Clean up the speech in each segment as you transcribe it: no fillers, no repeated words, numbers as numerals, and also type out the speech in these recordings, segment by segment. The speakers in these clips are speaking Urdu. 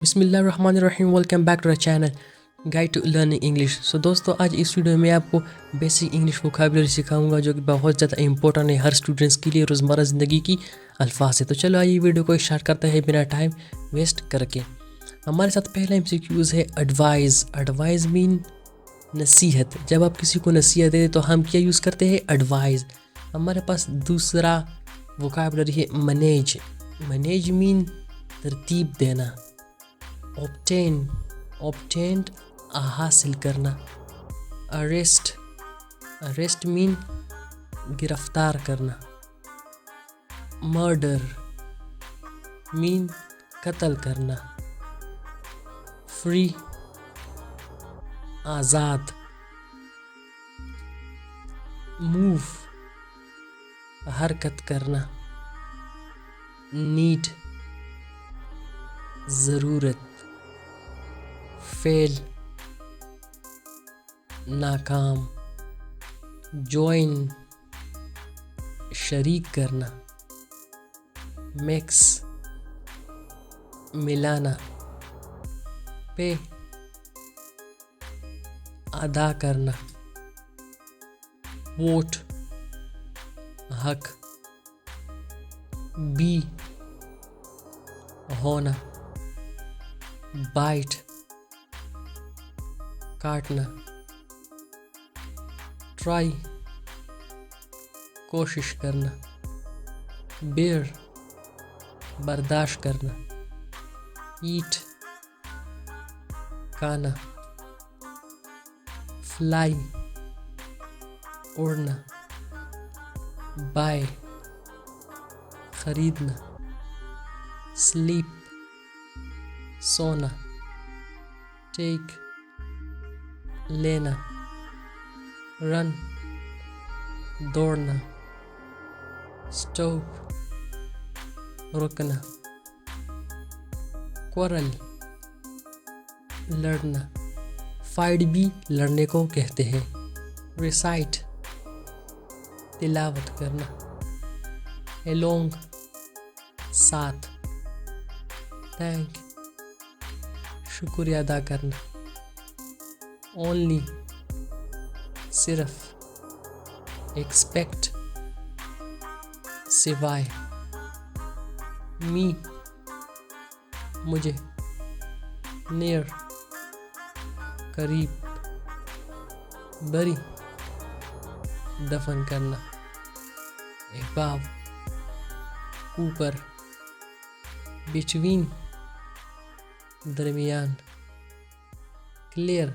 بسم اللہ الرحمن الرحیم. Welcome back to the channel guide to learning English. So دوستو آج اس ویڈیو میں آپ کو بیسک انگلش ووکیبلری سکھاؤں گا جو کہ بہت زیادہ امپورٹنٹ ہے ہر اسٹوڈنٹس کے لیے روزمرہ زندگی کی الفاظ ہے. تو چلو آئیے ویڈیو کو اسٹارٹ کرتے ہیں بنا ٹائم ویسٹ کر کے. ہمارے ساتھ پہلا MCQs ہے ایڈوائز. ایڈوائز مین نصیحت. جب آپ کسی کو نصیحت دیں تو ہم کیا یوز کرتے ہیں؟ ایڈوائز. ہمارے پاس دوسرا ووکیبلری ہے مینیج. مینیج مین ترتیب دینا. obtained حاصل کرنا. arrest مین گرفتار کرنا. murder مین قتل کرنا. free آزاد. move حرکت کرنا. need ضرورت. فیل ناکام. جوائن شریک کرنا. میکس ملانا. پے ادا کرنا. ووٹ حق. بی ہونا. بائٹ کاٹنا. ٹرائی کوشش کرنا. بیئر برداشت کرنا. ایٹ کھانا. فلائی اڑنا. بائی خریدنا. سلیپ سونا. ٹیک لینا. رن دوڑنا. اسٹاپ رکنا. کورل لڑنا. فائٹ بھی لڑنے کو کہتے ہیں. ریسائٹ تلاوت کرنا. along ساتھ. تھینک شکریہ ادا کرنا. اونلی صرف. ایکسپیکٹ سوائے. می مجھے. نیئر قریب. بری دفن کرنا. اباو اوپر. بٹوین درمیان. کلیئر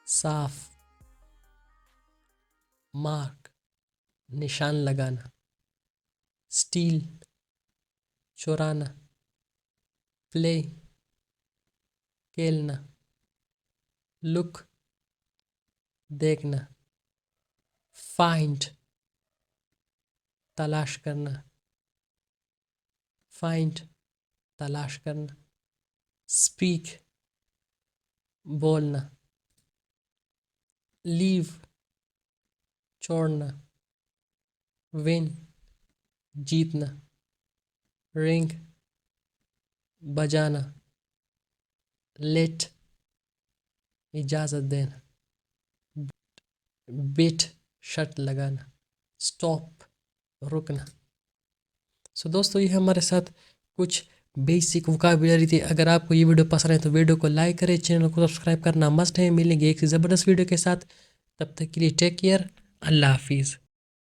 صاف. مارک نشان لگانا. اسٹیل چورانا. پلے کھیلنا. لک دیکھنا. فائنڈ تلاش کرنا. فائنڈ تلاش کرنا. اسپیک بولنا. لیو چھوڑنا. ون جیتنا. رنگ بجانا. لیٹ اجازت دینا. بیٹ شرط لگانا. اسٹاپ رکنا. سو دوستو یہ ہمارے ساتھ کچھ بیسک ووکیبلری تھی. اگر آپ کو یہ ویڈیو پسند ہے تو ویڈیو کو لائک کریں. چینل کو سبسکرائب کرنا مسٹ ہے. ملیں گے ایک زبردست ویڈیو کے ساتھ. تب تک کے لیے ٹیک کیئر. اللہ حافظ.